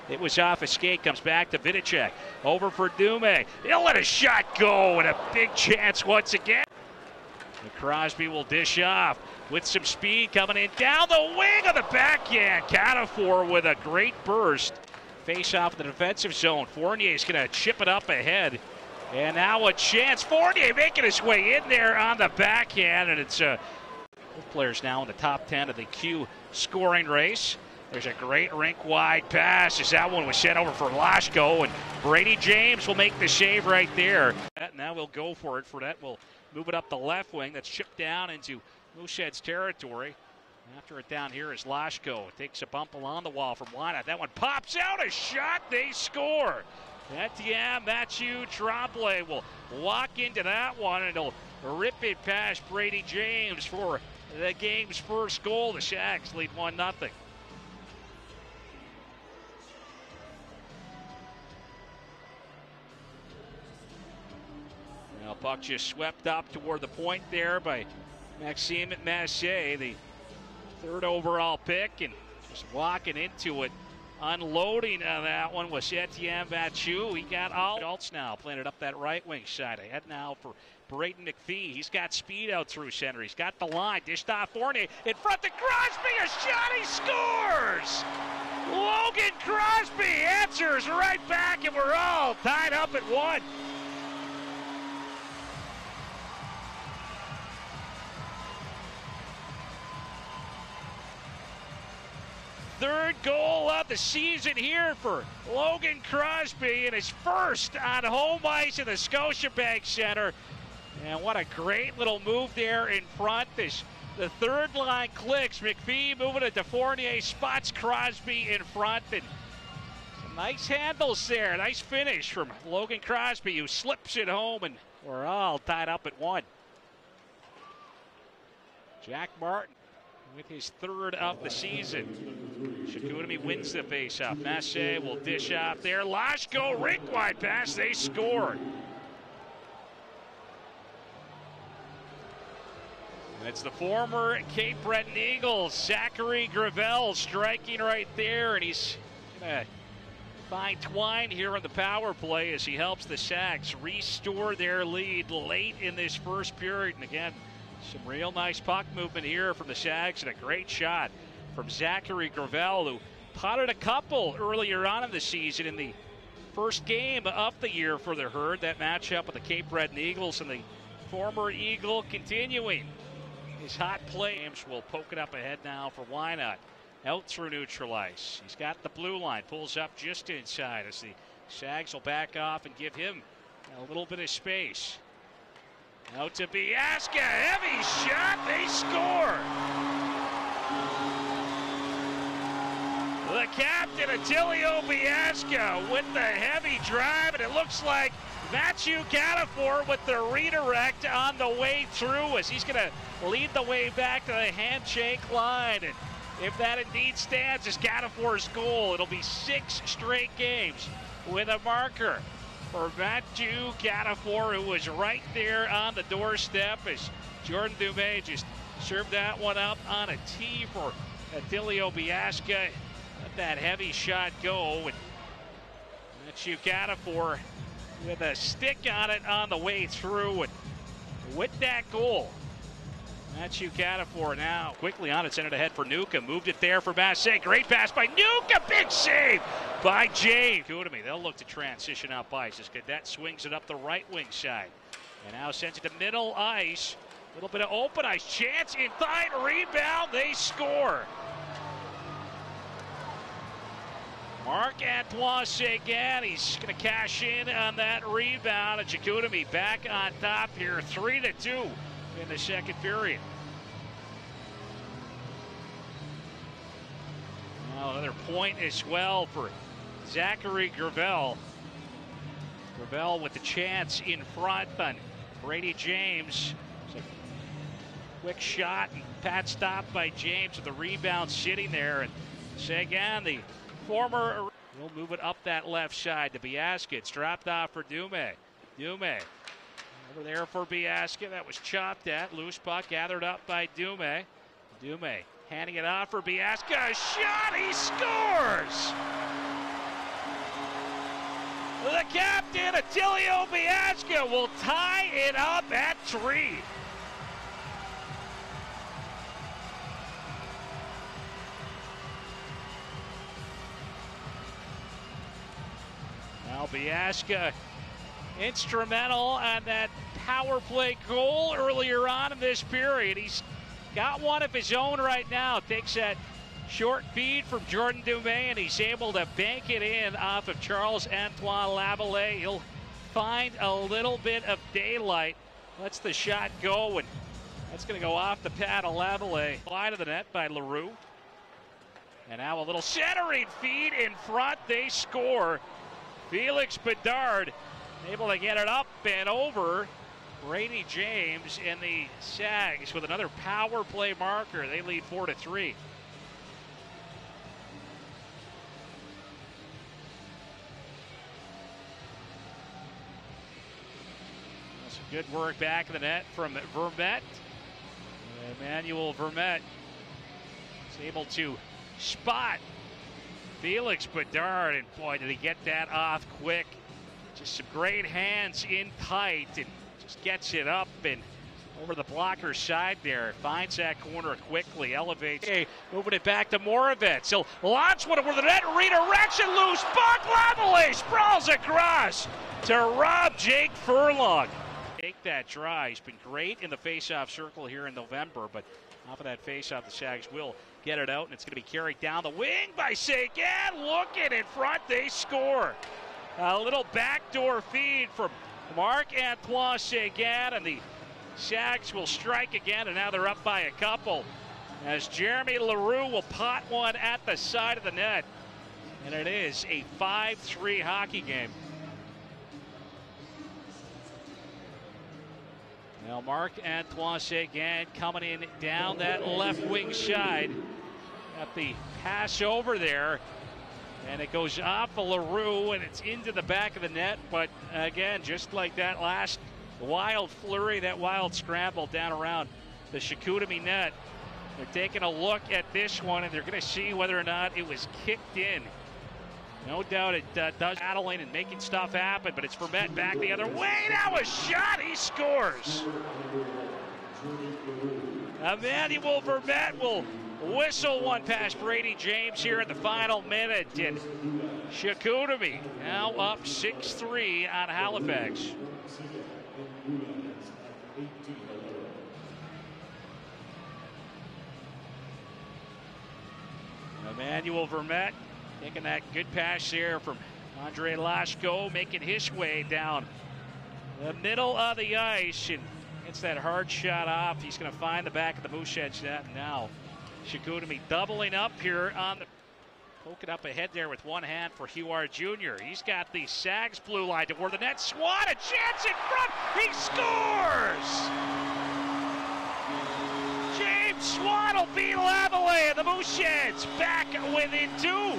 It was off a skate, comes back to Vidicek. Over for Dume. He'll let a shot go, and a big chance once again. And Crosby will dish off with some speed coming in down the wing of the backhand. Catafor with a great burst. Face off in the defensive zone. Fournier's going to chip it up ahead. And now a chance. Fournier making his way in there on the backhand, and it's both players now in the top 10 of the Q scoring race. There's a great rink-wide pass as that one was sent over for Lashko, and Brady James will make the save right there. Now we'll go for it. Fournette will move it up the left wing. That's chipped down into Mooseheads territory. After it down here is Lashko. It takes a bump along the wall from Wynot. That one pops out, a shot, they score. Mathieu Tremblay will walk into that one, and he'll rip it past Brady James for the game's first goal. The Sharks lead 1-0. Now puck just swept up toward the point there by Maxime Massé, the third overall pick, and just walking into it. Unloading on that one was Etienne Mathieu. He got all adults now, playing it up that right wing side. Ahead now for Braden McPhee. He's got speed out through center. He's got the line. Dished off Fournier. In front to Crosby. A shot. He scores! Logan Crosby answers right back, and we're all tied up at 1. Third goal of the season here for Logan Crosby, and his first on home ice in the Scotiabank Center. And what a great little move there in front. The third line clicks. McPhee moving it to Fournier, spots Crosby in front, and some nice handles there. Nice finish from Logan Crosby, who slips it home, and we're all tied up at 1. Jack Martin with his third of the season. Chicoutimi wins the faceoff. Massé will dish off there. Lashko, rink-wide pass. They scored. And it's the former Cape Breton Eagles, Zachary Gravel, striking right there, and he's going to find Twine here on the power play as he helps the Sags restore their lead late in this first period. And again, some real nice puck movement here from the Sags, and a great shot from Zachary Gravel, who potted a couple earlier on in the season in the first game of the year for the Herd. That matchup with the Cape Breton Eagles, and the former Eagle continuing his hot play. James will poke it up ahead now for Wynot. Out through neutral ice. He's got the blue line, pulls up just inside as the Sags will back off and give him a little bit of space. Out to Biasca, heavy shot, they score! The captain, Attilio Biasca, with the heavy drive, and it looks like Mathieu Catafor with the redirect on the way through, as he's going to lead the way back to the handshake line. And if that indeed stands as Catafor's goal, it'll be 6 straight games with a marker for Mathieu Catafor, who was right there on the doorstep as Jordan Dumais just served that one up on a tee for Attilio Biasca. Let that heavy shot go, and Mathieu Catafor with a stick on it on the way through, and with that goal, Mathieu Catafor now quickly on it, sent it ahead for Nuka, moved it there for Massé. Great pass by Nuka, big save by James. They'll look to transition up ice as Cadet swings it up the right wing side, and now sends it to middle ice. A little bit of open ice chance, inside rebound, they score. Marc-Antoine Seguin, he's going to cash in on that rebound, and Chicoutimi back on top here, 3-2 in the second period. Now another point as well for Zachary Gravel. Gravel with the chance in front on Brady James. It's a quick shot and pat stop by James with the rebound sitting there. And Seguin, the former, will move it up that left side to Biasca. It's dropped off for Dumais. Dumais over there for Biasca. That was chopped at. Loose puck gathered up by Dumais. Dumais handing it off for Biasca. A shot, he scores! The captain, Attilio Biasca, will tie it up at 3. Now Biasca instrumental on that power play goal earlier on in this period. He's got one of his own right now. Takes that short feed from Jordan Dumais, and he's able to bank it in off of Charles-Antoine Lavallee. He'll find a little bit of daylight. Lets the shot go, and that's going to go off the pad of Lavallee. Wide of the net by Leroux. And now a little centering feed in front. They score. Felix Bedard able to get it up and over. Brady James and the Sags with another power play marker. They lead 4-3. Some good work back in the net from Vermette. Emmanuel Vermette is able to spot Felix Bedard, and boy, did he get that off quick. Just some great hands in tight, and just gets it up and over the blocker's side there. Finds that corner quickly, elevates. Moving it back to Mooseheads. He'll launch one over the net, redirection, loose puck, Lavallee sprawls across to rob Jake Furlong. Take that try. He's been great in the face-off circle here in November, but off of that face-off, the Sags will get it out, and it's going to be carried down the wing by Saguenéens. Looking in front, they score. A little backdoor feed from Marc-Antoine Saguenéens, and the Sags will strike again, and now they're up by a couple as Jeremy Leroux will pot one at the side of the net, and it is a 5-3 hockey game. Now Marc-Antoine Saguenéens coming in down that left wing side. Got the pass over there, and it goes off of Leroux, and it's into the back of the net. But again, just like that last wild flurry, that wild scramble down around the Chicoutimi net, they're taking a look at this one, and they're going to see whether or not it was kicked in. No doubt it does battling and making stuff happen, but it's Vermette back the other way. Now a shot, he scores. Emmanuel Vermette will whistle one past Brady James here in the final minute. And Chicoutimi now up 6-3 on Halifax. Emmanuel Vermette taking that good pass there from Andre Lashko, making his way down the middle of the ice, and gets that hard shot off. He's going to find the back of the Mooseheads net. Now Chicoutimi doubling up here on the poking up ahead there with one hand for Huard Jr. He's got the Sags blue line toward the net. Swan, a chance in front. He scores! James Swan will beat Lavallee, and the Mooseheads back within 2.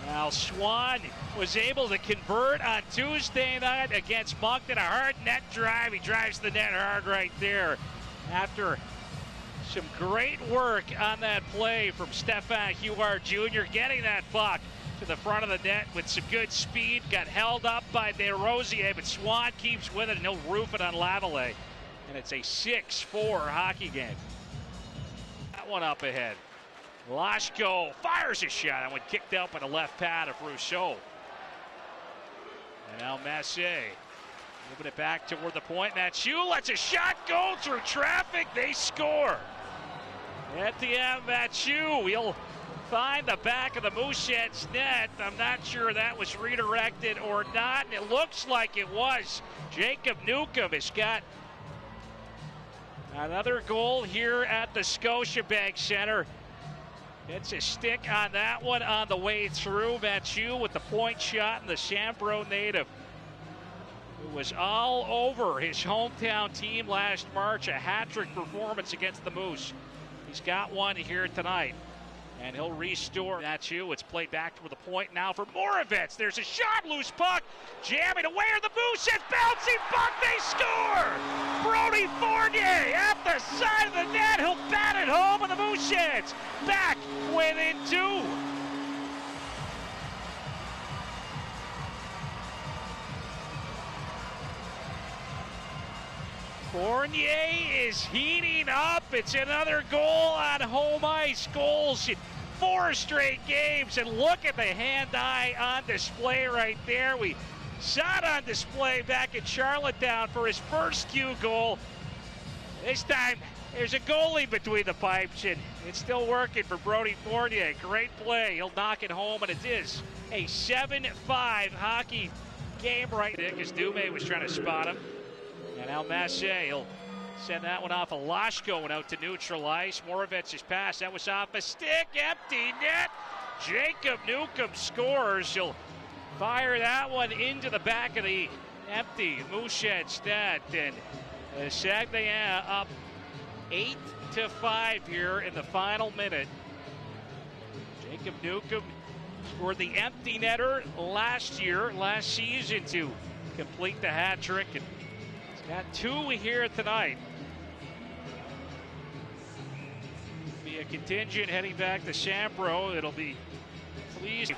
Now Swan was able to convert on Tuesday night against Moncton. A hard net drive. He drives the net hard right there after some great work on that play from Stefan Huard Jr. Getting that puck to the front of the net with some good speed. Got held up by DesRosiers, but Swan keeps with it, and he'll roof it on Lavallee. And it's a 6-4 hockey game. That one up ahead. Lashko fires a shot, and when kicked out by the left pad of Rousseau. And now Massé moving it back toward the point. Mathieu lets a shot go through traffic. They score. Etienne Mathieu, he'll find the back of the Mooseheads net. I'm not sure that was redirected or not, and it looks like it was. Jacob Newcomb has got another goal here at the Scotiabank Center. It's a stick on that one on the way through. Mathieu with the point shot, and the Sambro native, who was all over his hometown team last March. A hat-trick performance against the Moose. He's got one here tonight. And he'll restore that you. It's played back to the point now for Mooseheads. There's a shot, loose puck, jamming away are the Mooseheads, bouncing puck, they score! Brody Fournier at the side of the net, he'll bat it home, and the Mooseheads back within 2. Fournier is heating up. It's another goal on home ice. Goals in 4 straight games. And look at the hand-eye on display right there. We saw it on display back in Charlottetown for his first Q goal. This time, there's a goalie between the pipes, and it's still working for Brody Fournier. Great play. He'll knock it home, and it is a 7-5 hockey game right there, because Dume was trying to spot him. And now Massey, he'll send that one off. Alashko went out to neutral ice. Mooseheads' pass, that was off a stick. Empty net. Jacob Newcomb scores. He'll fire that one into the back of the empty Mooseheads net. And Saguenéens up 8-5 here in the final minute. Jacob Newcomb scored the empty netter last season to complete the hat trick. And got 2 here tonight. Be a contingent heading back to Sampro. It'll be pleased.